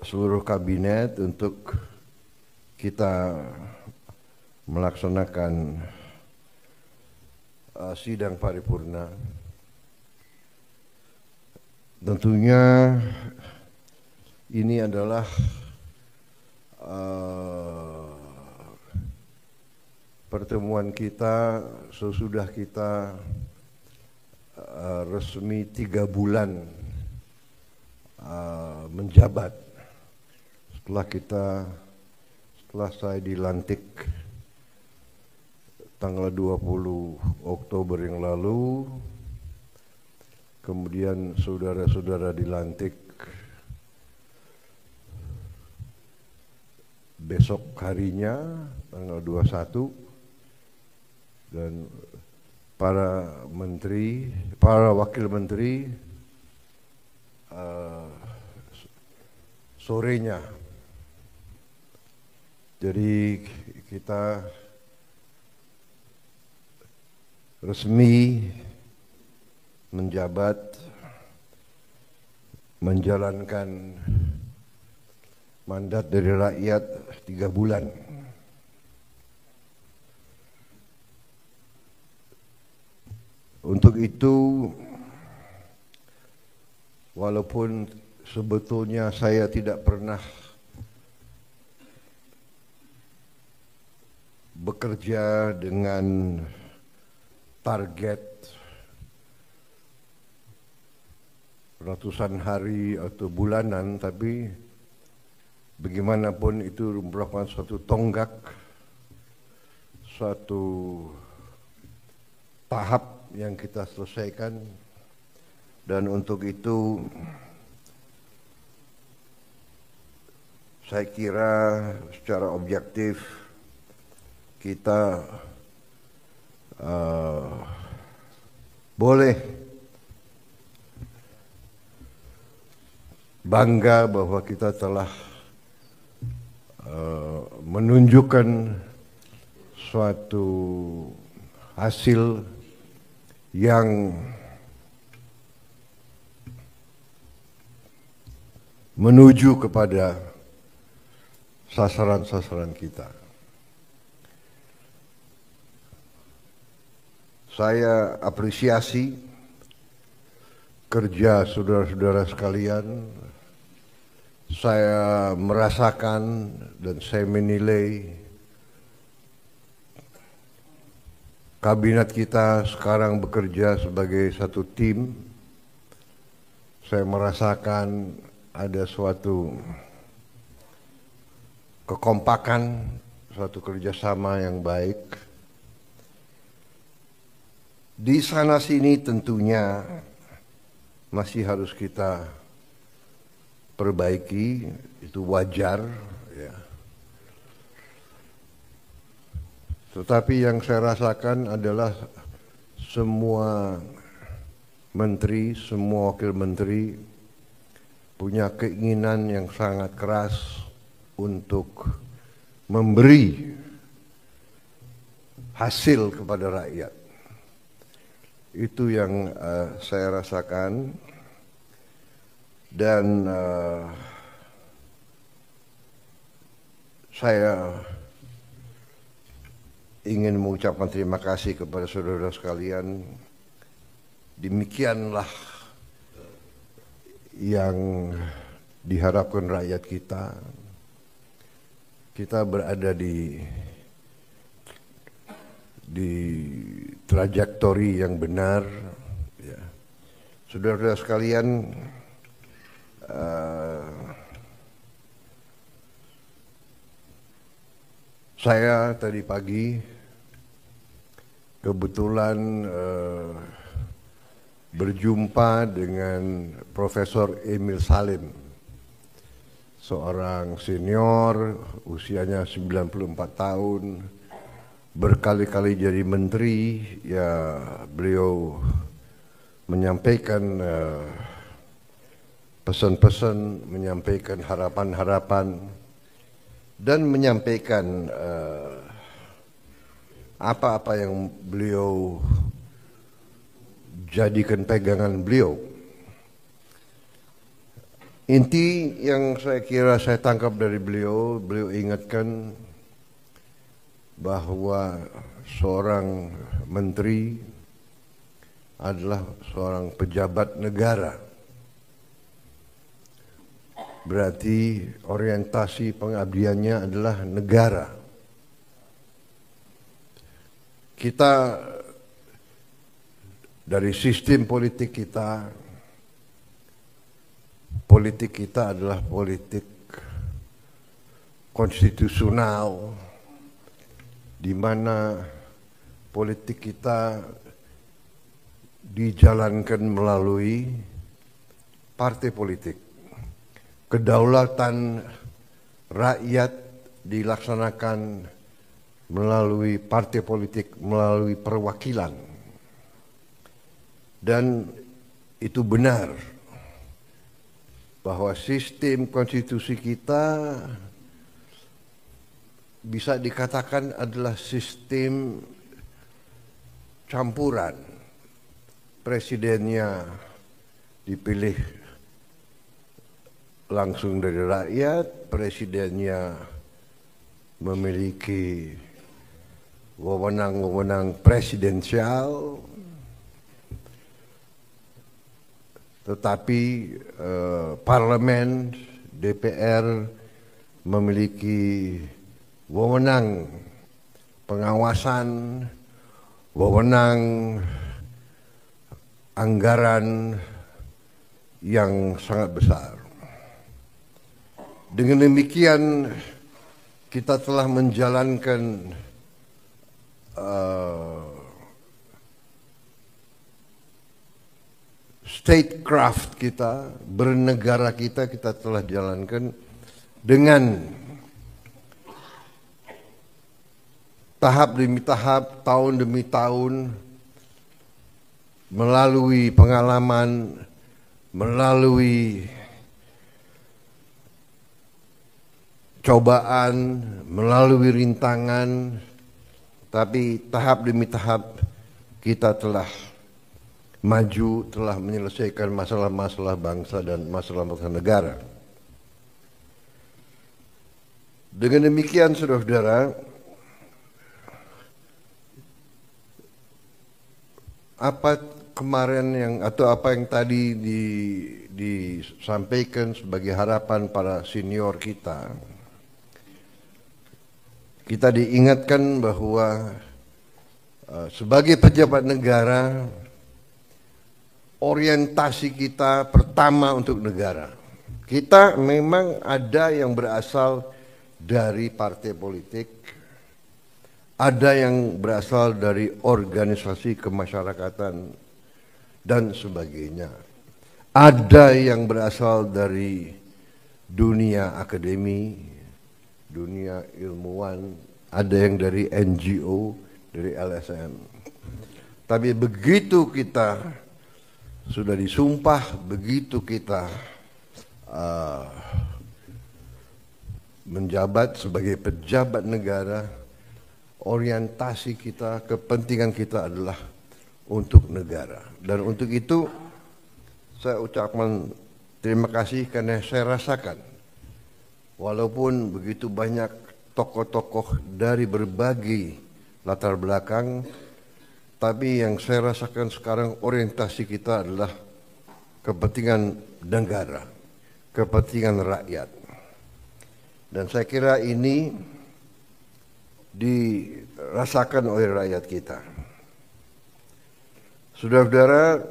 seluruh kabinet untuk kita melaksanakan sidang paripurna. Tentunya ini adalah pertemuan kita sesudah kita resmi 3 bulan menjabat setelah saya dilantik tanggal 20 Oktober yang lalu, kemudian saudara-saudara dilantik besok harinya tanggal 21, dan para wakil menteri sorenya. Jadi kita resmi menjabat, menjalankan mandat dari rakyat 3 bulan. Untuk itu, walaupun sebetulnya saya tidak pernah bekerja dengan target ratusan hari atau bulanan, tapi bagaimanapun itu merupakan suatu tonggak, suatu tahap yang kita selesaikan, dan untuk itu saya kira secara objektif kita boleh bangga bahwa kita telah menunjukkan suatu hasil yang menuju kepada sasaran-sasaran kita. Saya apresiasi kerja saudara-saudara sekalian. Saya merasakan dan saya menilai kabinet kita sekarang bekerja sebagai satu tim. Saya merasakan ada suatu kekompakan, suatu kerjasama yang baik. Di sana sini tentunya masih harus kita perbaiki, itu wajar, ya. Tetapi yang saya rasakan adalah semua menteri, semua wakil menteri punya keinginan yang sangat keras untuk memberi hasil kepada rakyat. Itu yang saya rasakan, dan saya ingin mengucapkan terima kasih kepada saudara sekalian. Demikianlah yang diharapkan rakyat kita. Kita berada di trajektori yang benar, ya. Saudara-saudara sekalian, saya tadi pagi kebetulan berjumpa dengan Profesor Emil Salim, seorang senior, usianya 94 tahun, berkali-kali jadi menteri. Ya, beliau menyampaikan pesan-pesan, menyampaikan harapan-harapan, dan menyampaikan apa-apa yang beliau jadikan pegangan beliau. Inti yang saya kira saya tangkap dari beliau ingatkan bahwa seorang menteri adalah seorang pejabat negara. Berarti orientasi pengabdiannya adalah negara. Kita dari sistem politik kita adalah politik konstitusional, di mana politik kita dijalankan melalui partai politik. Kedaulatan rakyat dilaksanakan melalui partai politik, melalui perwakilan. Dan itu benar bahwa sistem konstitusi kita bisa dikatakan adalah sistem campuran. Presidennya dipilih langsung dari rakyat, presidennya memiliki wewenang-wewenang presidensial, tetapi parlemen, DPR memiliki wewenang pengawasan, wewenang anggaran yang sangat besar. Dengan demikian kita telah menjalankan statecraft kita, bernegara kita telah jalankan dengan tahap demi tahap, tahun demi tahun, melalui pengalaman, melalui cobaan, melalui rintangan, tapi tahap demi tahap kita telah maju, telah menyelesaikan masalah-masalah bangsa dan masalah-masalah negara. Dengan demikian, saudara-saudara, apa yang tadi disampaikan sebagai harapan para senior kita diingatkan bahwa sebagai pejabat negara, orientasi kita pertama untuk negara. Kita memang ada yang berasal dari partai politik, ada yang berasal dari organisasi kemasyarakatan dan sebagainya. Ada yang berasal dari dunia akademi, dunia ilmuwan, ada yang dari NGO, dari LSM. Tapi begitu kita sudah disumpah, begitu kita menjabat sebagai pejabat negara, orientasi kita, kepentingan kita adalah untuk negara. Dan untuk itu saya ucapkan terima kasih karena saya rasakan walaupun begitu banyak tokoh-tokoh dari berbagai latar belakang, tapi yang saya rasakan sekarang orientasi kita adalah kepentingan negara, kepentingan rakyat. Dan saya kira ini dirasakan oleh rakyat kita. Saudara-saudara,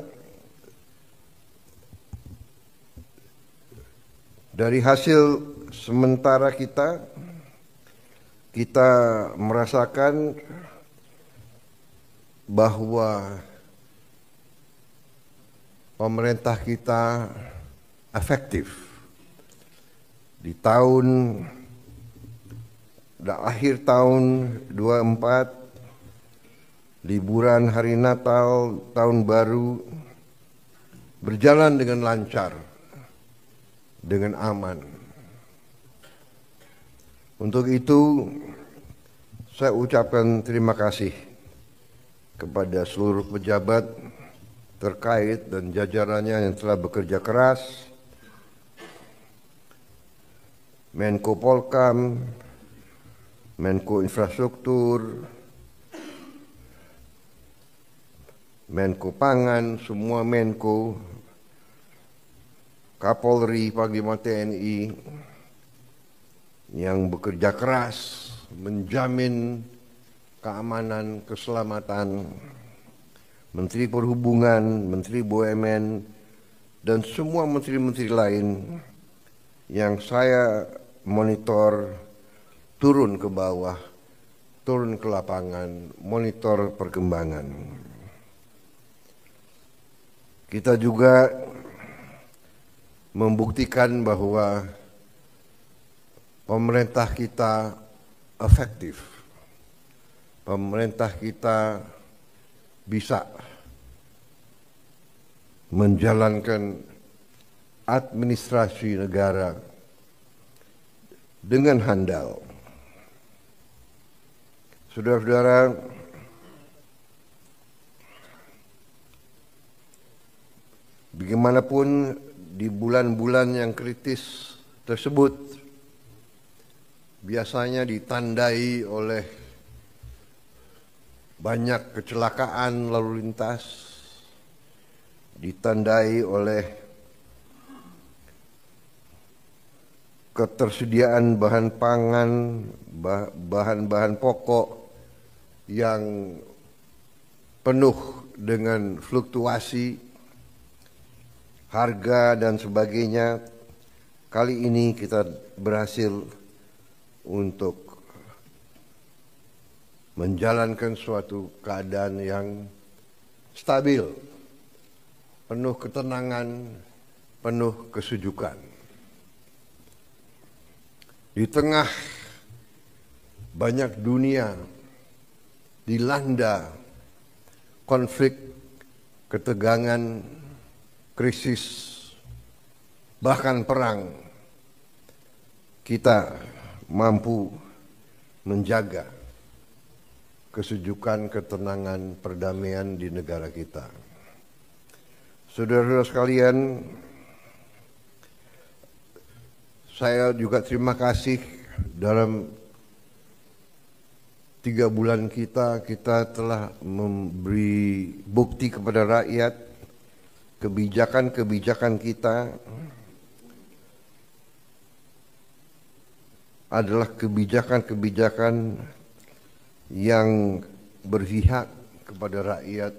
dari hasil sementara kita merasakan bahwa pemerintah kita efektif. Di akhir tahun 24, liburan hari Natal, tahun baru, berjalan dengan lancar, dengan aman. Untuk itu saya ucapkan terima kasih kepada seluruh pejabat terkait dan jajarannya yang telah bekerja keras Menko Polkam, Menko Infrastruktur, Menko Pangan, semua Menko, Kapolri, Panglima TNI yang bekerja keras menjamin keamanan, keselamatan, Menteri Perhubungan, Menteri BUMN, dan semua menteri-menteri lain yang saya monitor turun ke bawah, turun ke lapangan, monitor perkembangan. Kita juga membuktikan bahwa pemerintah kita efektif. Pemerintah kita bisa menjalankan administrasi negara dengan handal. Saudara-saudara, bagaimanapun di bulan-bulan yang kritis tersebut biasanya ditandai oleh banyak kecelakaan lalu lintas, ditandai oleh ketersediaan bahan pangan, bahan-bahan pokok yang penuh dengan fluktuasi harga dan sebagainya. Kali ini kita berhasil untuk menjalankan suatu keadaan yang stabil, penuh ketenangan, penuh kesejukan. Di tengah banyak dunia dilanda konflik, ketegangan, krisis, bahkan perang, kita mampu menjaga kesejukan, ketenangan, perdamaian di negara kita. Saudara-saudara sekalian, saya juga terima kasih dalam 3 bulan kita telah memberi bukti kepada rakyat kebijakan-kebijakan kita adalah kebijakan-kebijakan yang berpihak kepada rakyat,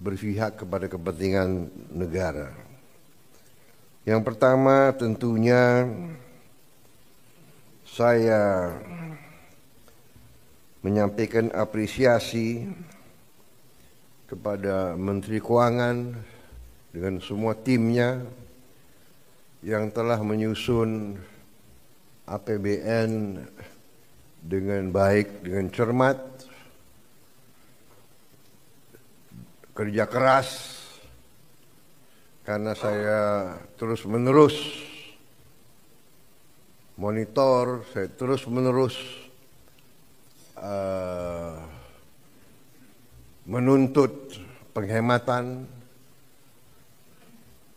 berpihak kepada kepentingan negara. Yang pertama tentunya saya menyampaikan apresiasi kepada Menteri Keuangan dengan semua timnya yang telah menyusun APBN dengan baik, dengan cermat, kerja keras, karena saya terus-menerus monitor, saya terus-menerus menuntut penghematan,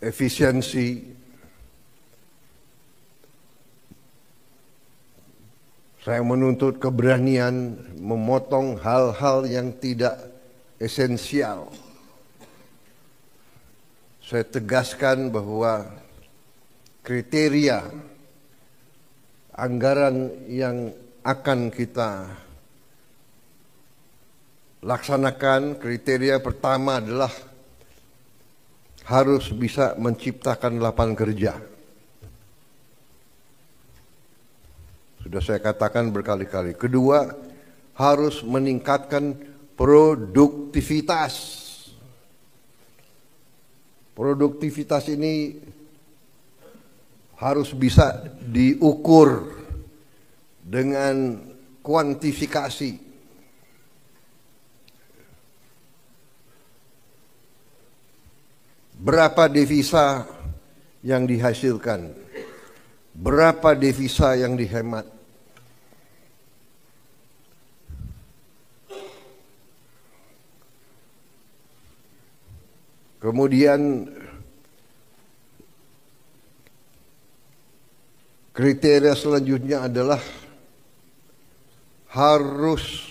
efisiensi. Saya menuntut keberanian memotong hal-hal yang tidak esensial. Saya tegaskan bahwa kriteria anggaran yang akan kita laksanakan, kriteria pertama adalah harus bisa menciptakan lapangan kerja. Sudah saya katakan berkali-kali. Kedua, harus meningkatkan produktivitas. Produktivitas ini harus bisa diukur dengan kuantifikasi. Berapa devisa yang dihasilkan? Berapa devisa yang dihemat? Kemudian Kriteria selanjutnya adalah harus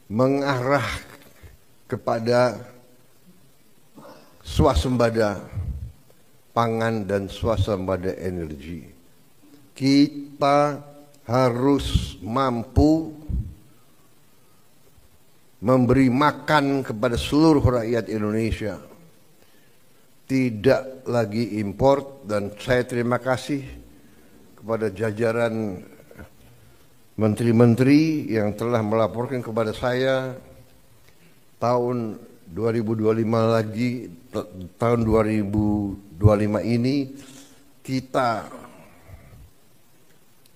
mengarah kepada swasembada pangan dan swasembada energi. Kita harus mampu memberi makan kepada seluruh rakyat Indonesia. Tidak lagi import, dan saya terima kasih kepada jajaran menteri-menteri yang telah melaporkan kepada saya tahun 2025 lagi, tahun 2025 ini kita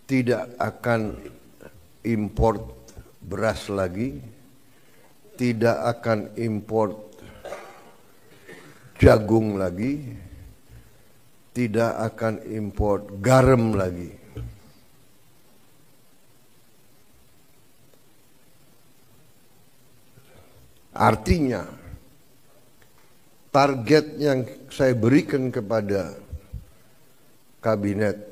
tidak akan import beras lagi, tidak akan import jagung lagi, tidak akan import garam lagi. Artinya, target yang saya berikan kepada kabinet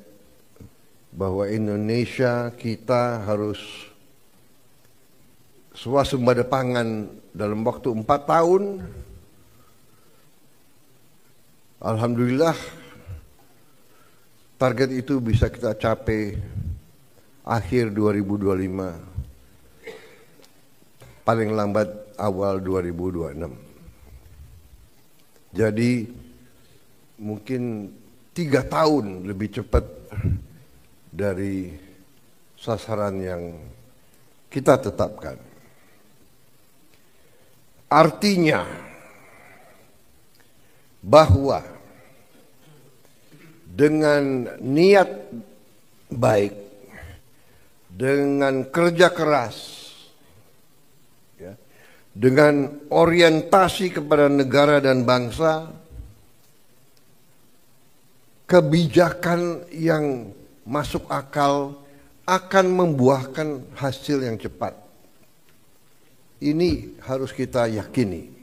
bahwa Indonesia kita harus swasembada pangan dalam waktu 4 tahun. Alhamdulillah target itu bisa kita capai akhir 2025, paling lambat awal 2026. Jadi mungkin 3 tahun lebih cepat dari sasaran yang kita tetapkan. Artinya bahwa dengan niat baik, dengan kerja keras, ya, dengan orientasi kepada negara dan bangsa, kebijakan yang masuk akal akan membuahkan hasil yang cepat. Ini harus kita yakini.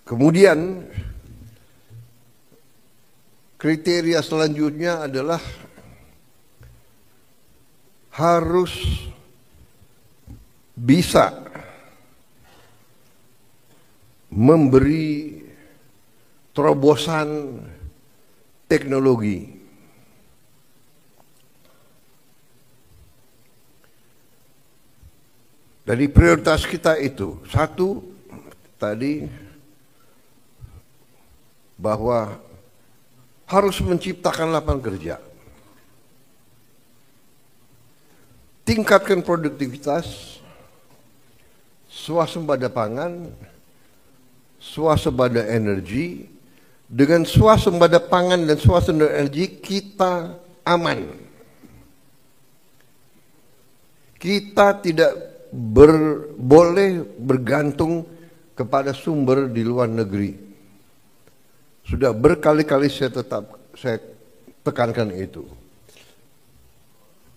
Kemudian kriteria selanjutnya adalah harus bisa memberi terobosan teknologi. Dari prioritas kita itu, satu tadi bahwa harus menciptakan lapangan kerja, tingkatkan produktivitas, swasembada pangan, swasembada energi. Dengan swasembada pangan dan swasembada energi kita aman. Kita tidak boleh bergantung kepada sumber di luar negeri. Sudah berkali-kali saya tekankan itu.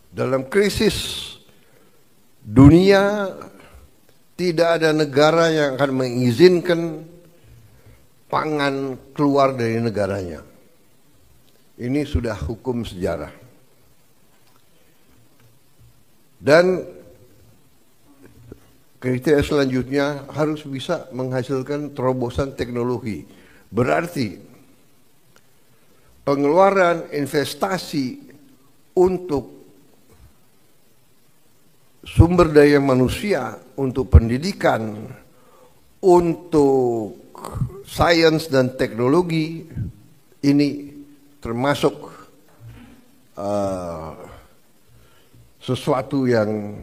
Dalam krisis dunia tidak ada negara yang akan mengizinkan pangan keluar dari negaranya. Ini sudah hukum sejarah. Dan kriteria selanjutnya harus bisa menghasilkan terobosan teknologi. Berarti pengeluaran investasi untuk sumber daya manusia, untuk pendidikan, untuk sains dan teknologi, ini termasuk sesuatu yang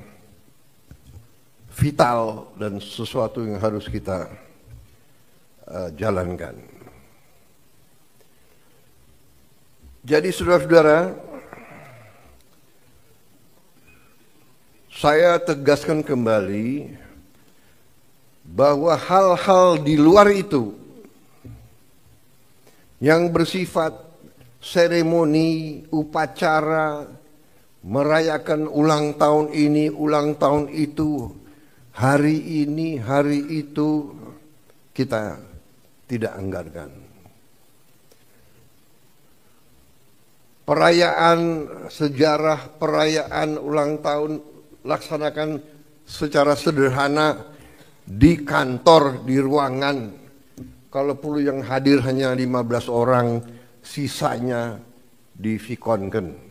vital dan sesuatu yang harus kita jalankan. Jadi saudara-saudara, saya tegaskan kembali bahwa hal-hal di luar itu yang bersifat seremoni, upacara, merayakan ulang tahun ini, ulang tahun itu, hari ini, hari itu, kita tidak anggarkan. Perayaan sejarah, perayaan ulang tahun laksanakan secara sederhana di kantor, di ruangan. Kalau perlu yang hadir hanya 15 orang, sisanya di Vikonken.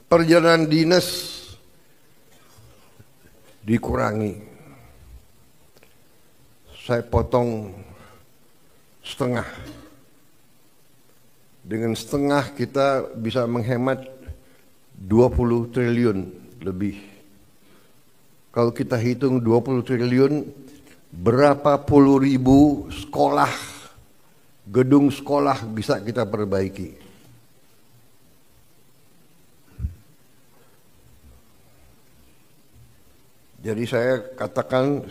Perjalanan dinas dikurangi. Saya potong setengah. Dengan setengah kita bisa menghemat 20 triliun lebih. Kalau kita hitung 20 triliun, berapa puluh ribu sekolah, gedung sekolah bisa kita perbaiki. Jadi saya katakan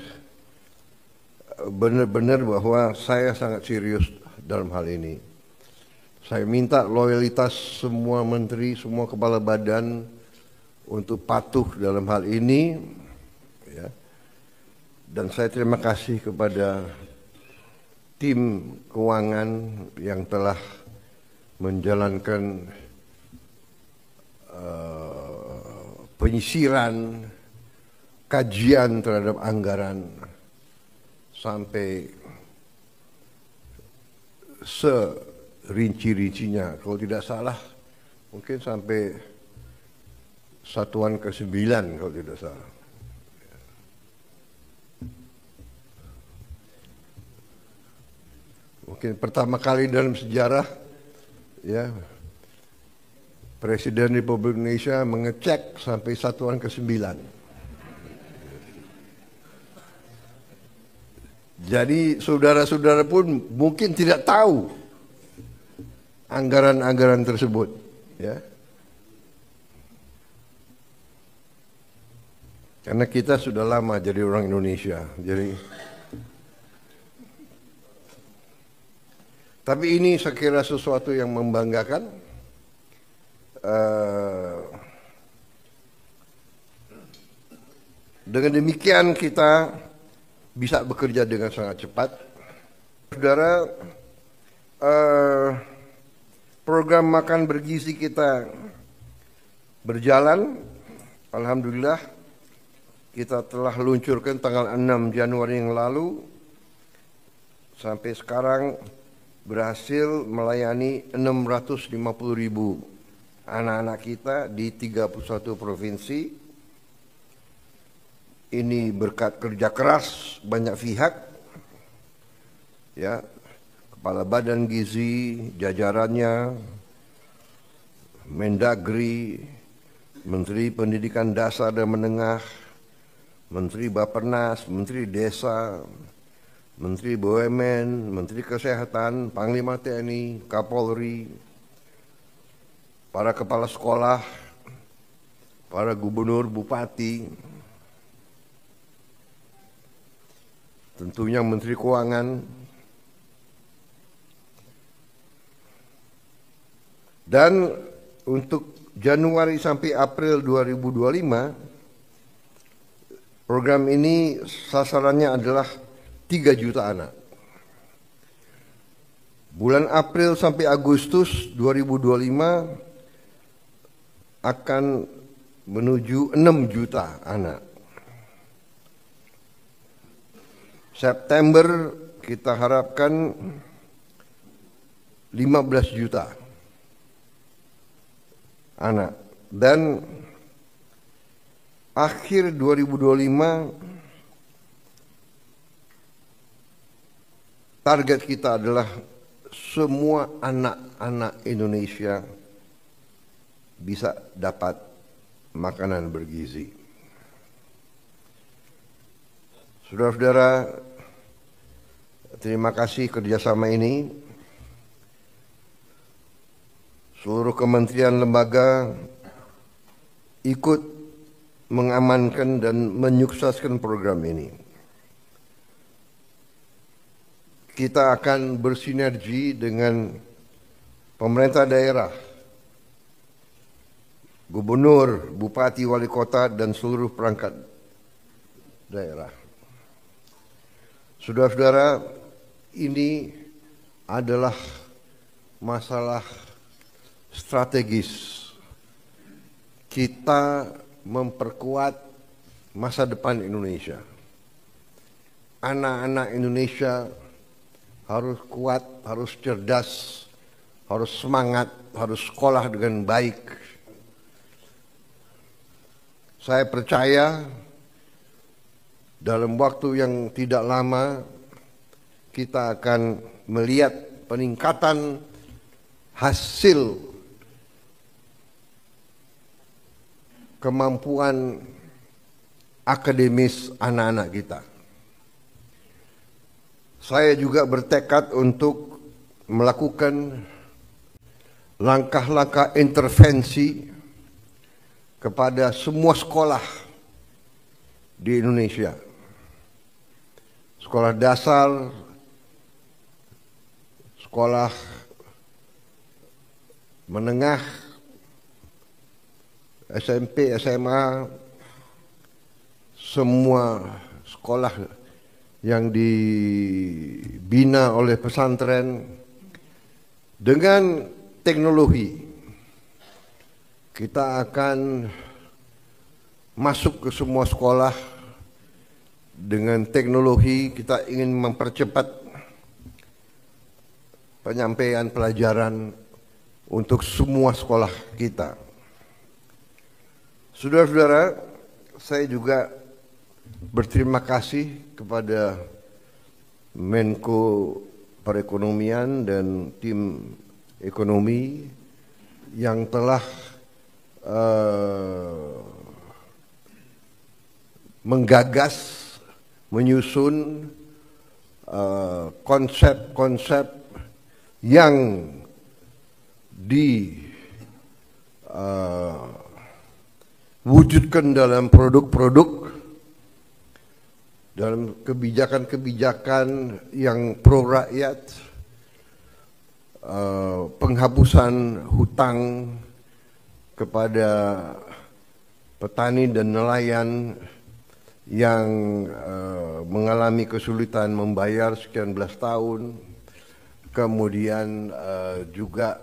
benar-benar bahwa saya sangat serius dalam hal ini. Saya minta loyalitas semua menteri, semua kepala badan untuk patuh dalam hal ini. Ya. Dan saya terima kasih kepada tim keuangan yang telah menjalankan penyisiran, kajian terhadap anggaran sampai serinci-rincinya. Kalau tidak salah mungkin sampai satuan ke-9 kalau tidak salah. Mungkin pertama kali dalam sejarah ya Presiden Republik Indonesia mengecek sampai satuan ke-9. Jadi saudara-saudara pun mungkin tidak tahu anggaran-anggaran tersebut, ya. Karena kita sudah lama jadi orang Indonesia, tapi ini saya kira sesuatu yang membanggakan. Dengan demikian kita bisa bekerja dengan sangat cepat. Saudara, program makan bergizi kita berjalan. Alhamdulillah, kita telah luncurkan tanggal 6 Januari yang lalu. Sampai sekarang berhasil melayani 650.000 anak-anak kita di 31 provinsi. Ini berkat kerja keras banyak pihak, ya, Kepala Badan Gizi, jajarannya, Mendagri, Menteri Pendidikan Dasar dan Menengah, Menteri Bappenas, Menteri Desa, Menteri BUMN, Menteri Kesehatan, Panglima TNI, Kapolri, para kepala sekolah, para gubernur, bupati, tentunya Menteri Keuangan, dan untuk Januari sampai April 2025 program ini sasarannya adalah 3 juta anak. Bulan April sampai Agustus 2025 akan menuju 6 juta anak. September kita harapkan 15 juta anak. Dan akhir 2025 target kita adalah semua anak-anak Indonesia bisa dapat makanan bergizi. Saudara-saudara, terima kasih kerjasama ini. Seluruh kementerian lembaga ikut mengamankan dan menyukseskan program ini. Kita akan bersinergi dengan pemerintah daerah, gubernur, bupati, wali kota, dan seluruh perangkat daerah. Saudara-saudara, ini adalah masalah strategis. Kita memperkuat masa depan Indonesia. Anak-anak Indonesia harus kuat, harus cerdas, harus semangat, harus sekolah dengan baik. Saya percaya dalam waktu yang tidak lama kita akan melihat peningkatan hasil kemampuan akademis anak-anak kita. Saya juga bertekad untuk melakukan langkah-langkah intervensi kepada semua sekolah di Indonesia. Sekolah dasar, sekolah menengah, SMP, SMA, semua sekolah yang dibina oleh pesantren dengan teknologi. Kita akan masuk ke semua sekolah dengan teknologi. Kita ingin mempercepat penyampaian pelajaran untuk semua sekolah kita. Saudara-saudara, saya juga berterima kasih kepada Menko Perekonomian dan tim ekonomi yang telah menggagas, menyusun konsep-konsep yang diwujudkan dalam produk-produk, dalam kebijakan-kebijakan yang pro rakyat, penghapusan hutang kepada petani dan nelayan yang mengalami kesulitan membayar sekian belas tahun, kemudian juga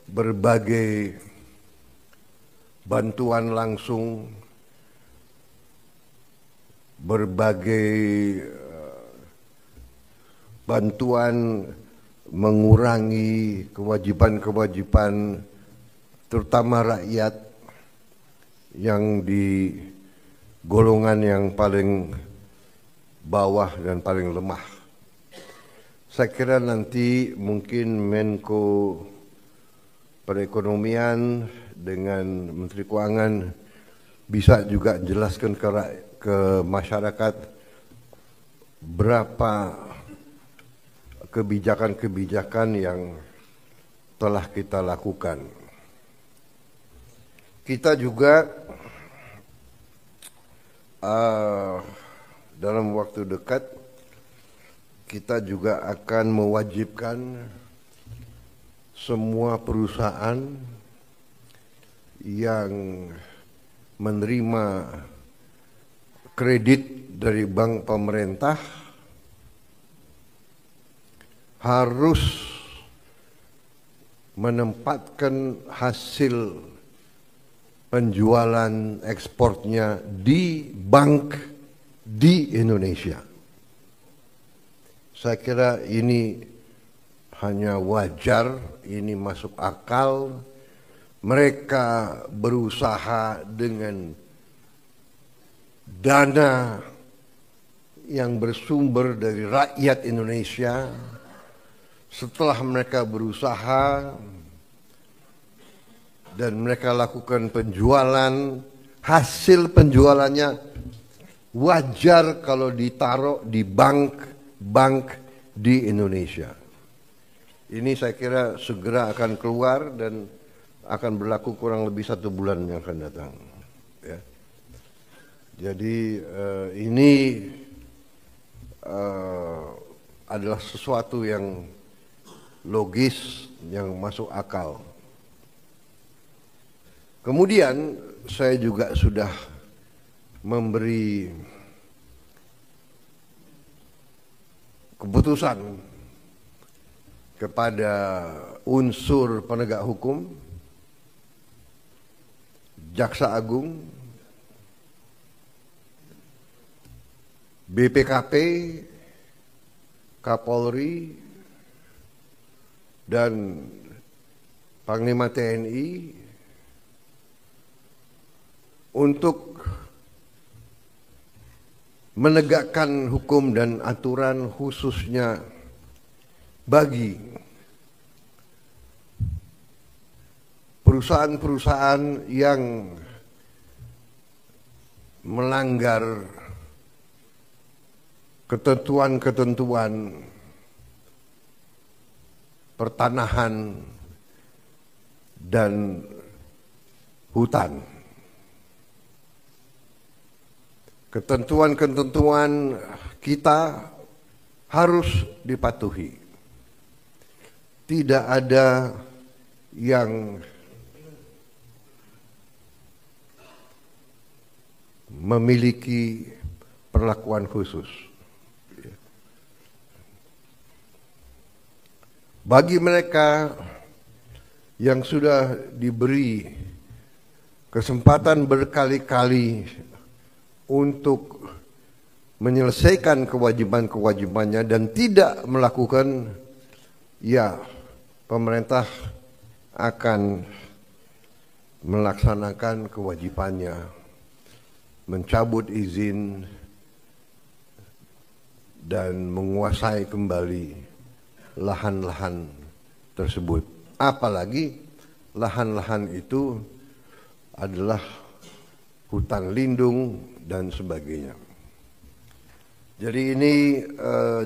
berbagai bantuan langsung, berbagai bantuan mengurangi kewajiban-kewajiban terutama rakyat yang di golongan yang paling bawah dan paling lemah. Saya kira nanti mungkin Menko Perekonomian dengan Menteri Keuangan bisa juga jelaskan ke masyarakat berapa kebijakan-kebijakan yang telah kita lakukan. Kita juga dalam waktu dekat kita juga akan mewajibkan semua perusahaan yang menerima kredit dari bank pemerintah harus menempatkan hasil penjualan ekspornya di bank di Indonesia. Saya kira ini hanya wajar, ini masuk akal. Mereka berusaha dengan dana yang bersumber dari rakyat Indonesia. Setelah mereka berusaha dan mereka lakukan penjualan, hasil penjualannya wajar kalau ditaruh di bank di Indonesia. Ini saya kira segera akan keluar dan akan berlaku kurang lebih 1 bulan yang akan datang. Ya. Jadi ini adalah sesuatu yang logis, yang masuk akal. Kemudian saya juga sudah memberi keputusan kepada unsur penegak hukum, Jaksa Agung, BPKP, Kapolri, dan Panglima TNI untuk menegakkan hukum dan aturan khususnya bagi perusahaan-perusahaan yang melanggar ketentuan-ketentuan pertanahan dan hutan. Ketentuan-ketentuan kita harus dipatuhi. Tidak ada yang memiliki perlakuan khusus. Bagi mereka yang sudah diberi kesempatan berkali-kali untuk menyelesaikan kewajiban-kewajibannya dan tidak melakukan, ya pemerintah akan melaksanakan kewajibannya, mencabut izin dan menguasai kembali lahan-lahan tersebut. Apalagi lahan-lahan itu adalah hutan lindung dan sebagainya. Jadi ini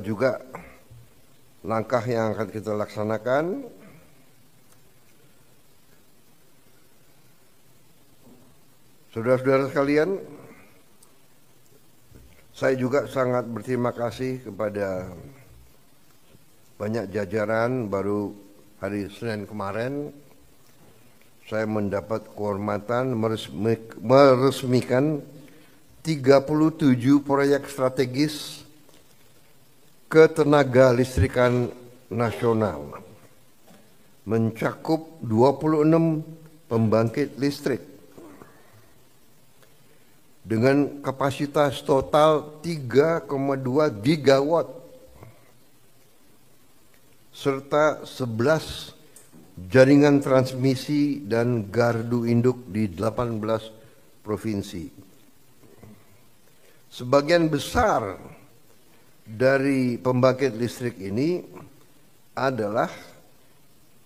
juga langkah yang akan kita laksanakan. Saudara-saudara sekalian, saya juga sangat berterima kasih kepada banyak jajaran. Baru hari Senin kemarin saya mendapat kehormatan meresmikan 37 proyek strategis ketenaga listrikan nasional, mencakup 26 pembangkit listrik dengan kapasitas total 3,2 gigawatt serta 11 jaringan transmisi dan gardu induk di 18 provinsi. Sebagian besar dari pembangkit listrik ini adalah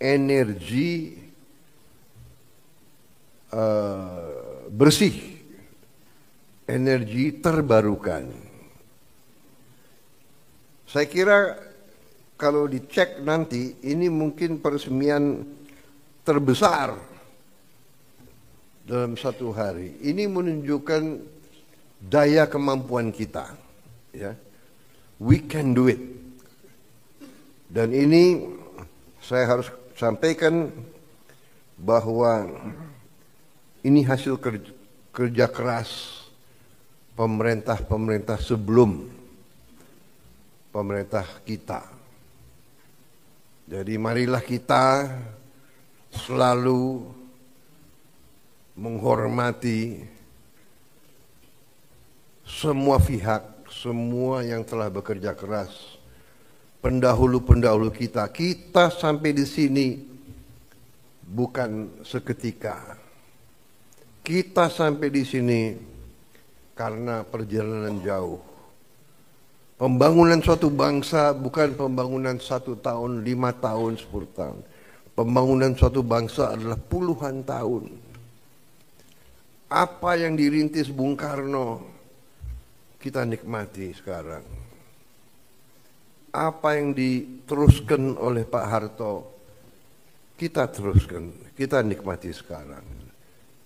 energi bersih, energi terbarukan. Saya kira kalau dicek nanti, ini mungkin peresmian terbesar dalam satu hari. Ini menunjukkan daya kemampuan kita. Ya, we can do it. Dan ini saya harus sampaikan bahwa ini hasil kerja keras pemerintah-pemerintah sebelum pemerintah kita. Jadi marilah kita selalu menghormati semua pihak, semua yang telah bekerja keras, pendahulu-pendahulu kita. Kita sampai di sini bukan seketika. Kita sampai di sini karena perjalanan jauh. Pembangunan suatu bangsa bukan pembangunan 1 tahun, 5 tahun, 10 tahun. Pembangunan suatu bangsa adalah puluhan tahun. Apa yang dirintis Bung Karno, kita nikmati sekarang. Apa yang diteruskan oleh Pak Harto, kita teruskan, kita nikmati sekarang.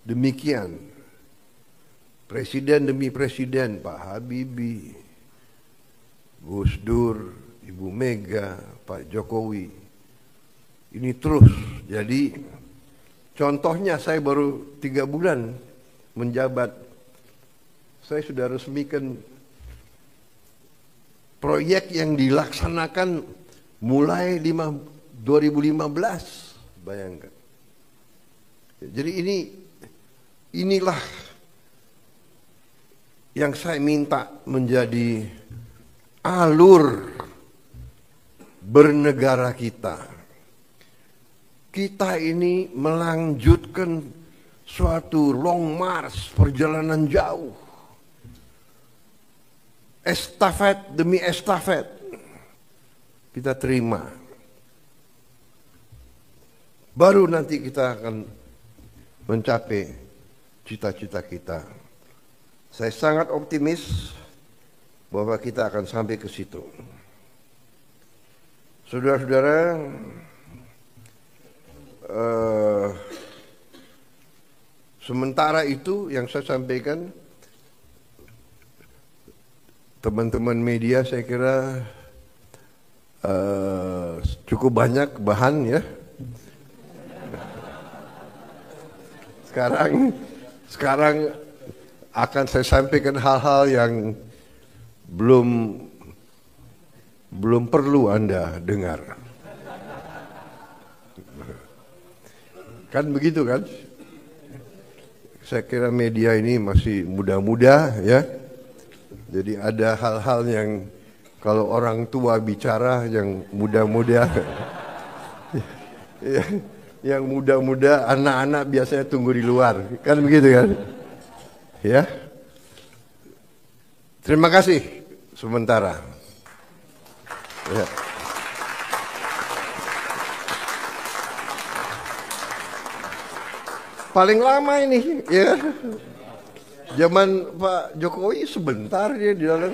Demikian, presiden demi presiden, Pak Habibie, Gus Dur, Ibu Mega, Pak Jokowi, ini terus. Jadi Contohnya saya baru 3 bulan menjabat, saya sudah resmikan proyek yang dilaksanakan mulai 2015, bayangkan. Jadi inilah yang saya minta menjadi alur bernegara kita. Kita ini melanjutkan suatu long march, perjalanan jauh. Estafet demi estafet kita terima. Baru nanti kita akan mencapai cita-cita kita. Saya sangat optimis bahwa kita akan sampai ke situ. Saudara-saudara, sementara itu yang saya sampaikan, teman-teman media saya kira cukup banyak bahan ya. Sekarang akan saya sampaikan hal-hal yang belum perlu Anda dengar. Kan begitu kan? Saya kira media ini masih muda-muda ya. Jadi ada hal-hal yang kalau orang tua bicara yang muda-muda yang muda-muda, anak-anak biasanya tunggu di luar. Kan begitu kan? Ya. Terima kasih sementara. Ya. Paling lama ini ya. Zaman Pak Jokowi sebentar dia di dalam.